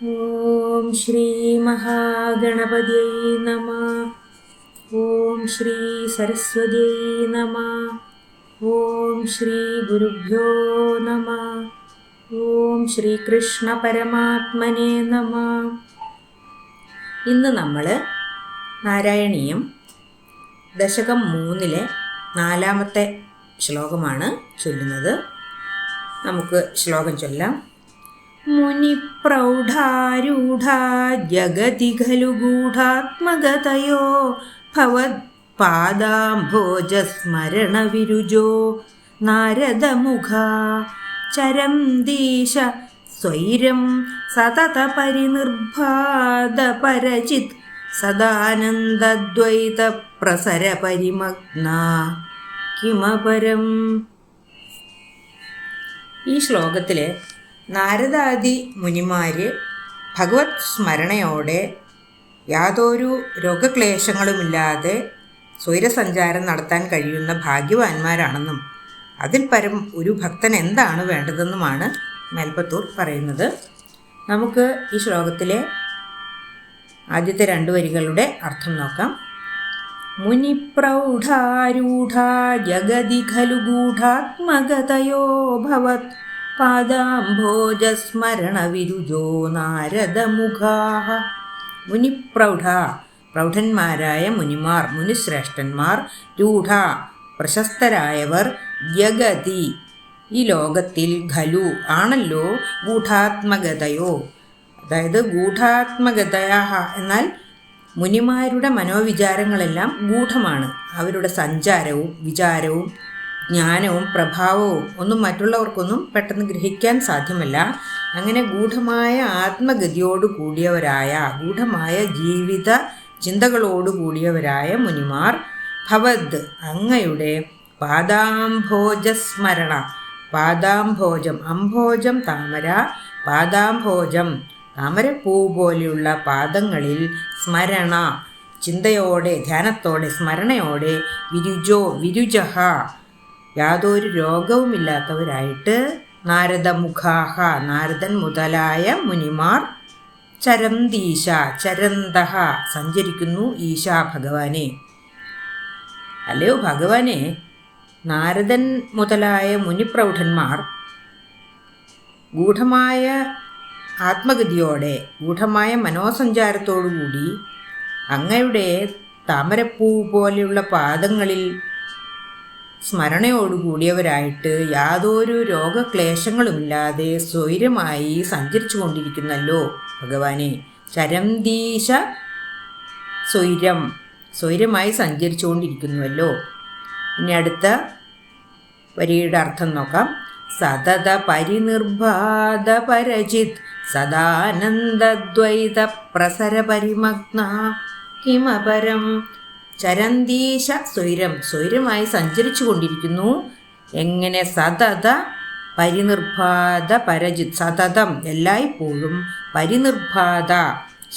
ഓം ശ്രീ മഹാഗണപതിയൈ നമഃ. ഓം ശ്രീ സരസ്വതിയൈ നമഃ. ഓം ശ്രീ ഗുരുഭ്യോ നമഃ. ഓം ശ്രീകൃഷ്ണ പരമാത്മനേ നമഃ. ഇന്ന് നമ്മൾ നാരായണീയം ദശകം 3-ലെ 4-ാമത്തെ ശ്ലോകമാണ് ചൊല്ലുന്നത്. നമുക്ക് ശ്ലോകം ചൊല്ലാം. മുനിപ്രൗഢാരൂഢാ ജഗതി ഖലു ഗൂഢാത്മഗതയോ ഭവത് പാദാംഭോജസ്മരണ വിരുജോ നാരദമുഖാ ചരന്തീശ സ്വൈരം സതത പരിനിർഭാത പരചിത് സദാനന്ദദ്വൈത പ്രസര പരിമഗ്നാ കിമപരം. ഈ ശ്ലോകത്തിൽ നാരദാദി മുനിമാര് ഭഗവത് സ്മരണയോടെ യാതൊരു രോഗക്ലേശങ്ങളുമില്ലാതെ സ്വൈരസഞ്ചാരം നടത്താൻ കഴിയുന്ന ഭാഗ്യവാന്മാരാണെന്നും അതിൽ പരം ഒരു ഭക്തൻ എന്താണ് വേണ്ടതെന്നുമാണ് മേൽപ്പത്തൂർ പറയുന്നത്. നമുക്ക് ഈ ശ്ലോകത്തിലെ ആദ്യത്തെ 2 വരികളുടെ അർത്ഥം നോക്കാം. മുനിപ്രൗഢാരൂഢാ ജഗതി ഖലു ഗൂഢാത്മഗതയോ ഭവത് പാദാംഭോജസ്മരണ വിരുജോ നാരദമുഖാഃ. മുനിപ്രൗഢ, പ്രൗഢന്മാരായ മുനിമാർ, മുനിശ്രേഷ്ഠന്മാർ, രൂഢ, പ്രശസ്തരായവർ, ജഗതി, ഈ ലോകത്തിൽ, ഖലു, ആണല്ലോ, ഗൂഢാത്മഗതയോ, അതായത് ഗൂഢാത്മഗതയാഃ എന്നാൽ മുനിമാരുടെ മനോവിചാരങ്ങളെല്ലാം ഗൂഢമാണ്. അവരുടെ സഞ്ചാരവും വിചാരവും ജ്ഞാനവും പ്രഭാവവും ഒന്നും മറ്റുള്ളവർക്കൊന്നും പെട്ടെന്ന് ഗ്രഹിക്കാൻ സാധ്യമല്ല. അങ്ങനെ ഗൂഢമായ ആത്മഗതിയോടു കൂടിയവരായ, ഗൂഢമായ ജീവിത ചിന്തകളോടു കൂടിയവരായ മുനിമാർ, ഭവദ്, അങ്ങയുടെ പാദാംഭോജസ്മരണ, പാദാംഭോജം, അംഭോജം താമര, പാദാംഭോജം താമരപ്പൂ പോലെയുള്ള പാദങ്ങളിൽ, സ്മരണ, ചിന്തയോടെ, ധ്യാനത്തോടെ, സ്മരണയോടെ, വിരുജോ, വിരുജഹ, യാതൊരു രോഗവുമില്ലാത്തവരായിട്ട്, നാരദമുഖാഹ, നാരദൻ മുതലായ മുനിമാർ, ചരന്തീശ, ചരന്തഹ, സഞ്ചരിക്കുന്നു, ഈശ, ഭഗവാനെ. അല്ലയോ ഭഗവാനെ, നാരദൻ മുതലായ മുനിപ്രൗഢന്മാർ ഗൂഢമായ ആത്മഗതിയോടെ, ഗൂഢമായ മനോസഞ്ചാരത്തോടുകൂടി അങ്ങയുടെ താമരപ്പൂ പോലെയുള്ള പാദങ്ങളിൽ സ്മരണയോടുകൂടിയവരായിട്ട് യാതൊരു രോഗക്ലേശങ്ങളുമില്ലാതെ സ്വൈരമായി സഞ്ചരിച്ചു കൊണ്ടിരിക്കുന്നല്ലോ ഭഗവാനെ. ചരന്തീശ സ്വൈരം, സ്വൈരമായി സഞ്ചരിച്ചു കൊണ്ടിരിക്കുന്നുവല്ലോ. ഇനി അടുത്ത വരിയുടെ അർത്ഥം നോക്കാം. സതത പരിനിർഭാത പരചിത് സദാനന്ദദ്വൈത പ്രസര പരിമഗ്ന കിമപരം. ചരന്തീശ സ്വൈരം, സ്വൈരമായി സഞ്ചരിച്ചു കൊണ്ടിരിക്കുന്നു. എങ്ങനെ? സതത പരിനിർഭാത പരജിത്, സതതം എല്ലായ്പ്പോഴും, പരിനിർഭാത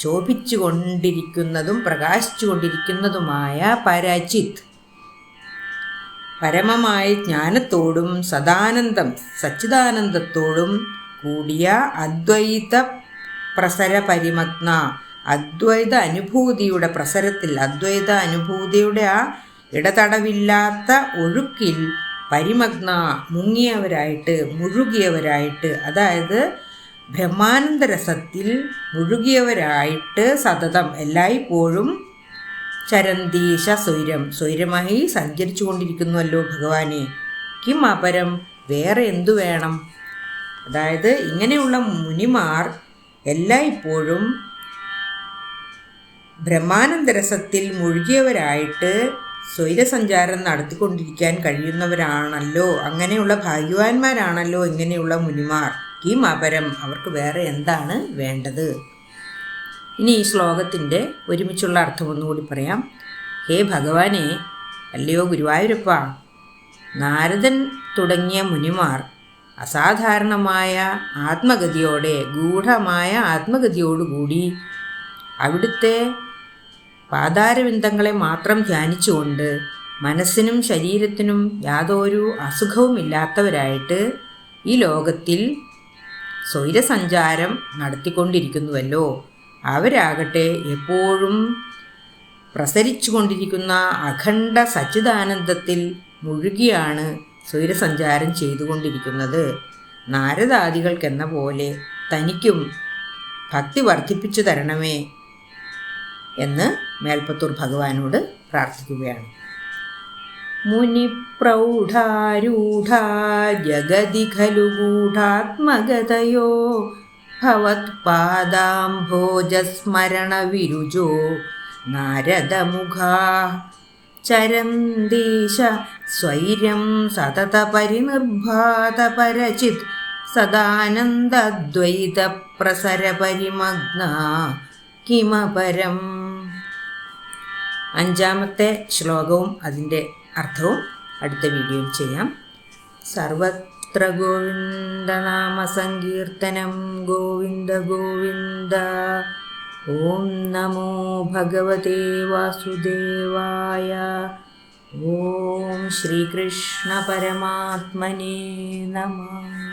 ശോഭിച്ചു കൊണ്ടിരിക്കുന്നതും പ്രകാശിച്ചു കൊണ്ടിരിക്കുന്നതുമായ പരജിത് പരമമായ ജ്ഞാനത്തോടും സദാനന്ദം സച്ചിദാനന്ദത്തോടും കൂടിയ അദ്വൈത പ്രസര പരിമഗ്ന, അദ്വൈത അനുഭൂതിയുടെ പ്രസരത്തിൽ, അദ്വൈത അനുഭൂതിയുടെ ആ ഇടതടവില്ലാത്ത ഒഴുക്കിൽ പരിമഗ്ന, മുങ്ങിയവരായിട്ട്, മുഴുകിയവരായിട്ട്, അതായത് ബ്രഹ്മാനന്ദരസത്തിൽ മുഴുകിയവരായിട്ട് സതതം എല്ലായ്പ്പോഴും ചരന്തീശ സ്വൈരം, സ്വൈരമായി സഞ്ചരിച്ചു കൊണ്ടിരിക്കുന്നുവല്ലോ ഭഗവാനെ. കിം അപരം, വേറെ എന്തു വേണം? അതായത് ഇങ്ങനെയുള്ള മുനിമാർ എല്ലായ്പ്പോഴും ബ്രഹ്മാനന്ദരസത്തിൽ മുഴുകിയവരായിട്ട് സ്വൈരസഞ്ചാരം നടത്തിക്കൊണ്ടിരിക്കാൻ കഴിയുന്നവരാണല്ലോ, അങ്ങനെയുള്ള ഭാഗ്യവാന്മാരാണല്ലോ ഇങ്ങനെയുള്ള മുനിമാർ. കിം അപരം, അവർക്ക് വേറെ എന്താണ് വേണ്ടത്? ഇനി ഈ ശ്ലോകത്തിൻ്റെ ഒരുമിച്ചുള്ള അർത്ഥം ഒന്നുകൂടി പറയാം. ഹേ ഭഗവാനെ, അല്ലയോ ഗുരുവായൂരപ്പ, നാരദൻ തുടങ്ങിയ മുനിമാർ അസാധാരണമായ ആത്മഗതിയോടെ, ഗൂഢമായ ആത്മഗതിയോടുകൂടി അവിടുത്തെ പാതാരവിന്ദങ്ങളെ മാത്രം ധ്യാനിച്ചുകൊണ്ട് മനസ്സിനും ശരീരത്തിനും യാതൊരു അസുഖവുമില്ലാത്തവരായിട്ട് ഈ ലോകത്തിൽ സ്വൈരസഞ്ചാരം നടത്തിക്കൊണ്ടിരിക്കുന്നുവല്ലോ. അവരാകട്ടെ എപ്പോഴും പ്രസരിച്ചു കൊണ്ടിരിക്കുന്ന അഖണ്ഡ സച്ചിദാനന്ദത്തിൽ മുഴുകിയാണ് സ്വൈരസഞ്ചാരം ചെയ്തുകൊണ്ടിരിക്കുന്നത്. നാരദാദികൾക്കെന്ന പോലെ തനിക്കും ഭക്തി വർദ്ധിപ്പിച്ചു തരണമേ എന്ന് മേൽപ്പത്തൂർ ഭഗവാനോട് പ്രാർത്ഥിക്കുകയാണ്. മുനിപ്രൗഢാരൂഢ ജഗതി ഖലു ഗൂഢാത്മഗതയോ ഭവത്പാദാംഭോജസ്മരണ വിരുജോ നാരദമുഖാ ചരന്തീശ സ്വൈര്യം സതത പരിനിർഭാത പരചിത് സദാനന്ദദ്വൈത പ്രസര പരിമഗ്ന കിമപരം. 5ാമത്തെ ശ്ലോകവും അതിൻ്റെ അർത്ഥവും അടുത്ത വീഡിയോയിൽ ചെയ്യാം. സർവത്ര ഗോവിന്ദനാമ സങ്കീർത്തനം ഗോവിന്ദ ഗോവിന്ദ. ഓം നമോ ഭഗവതേ വാസുദേവായ. ഓം ശ്രീകൃഷ്ണ പരമാത്മനേ നമഃ.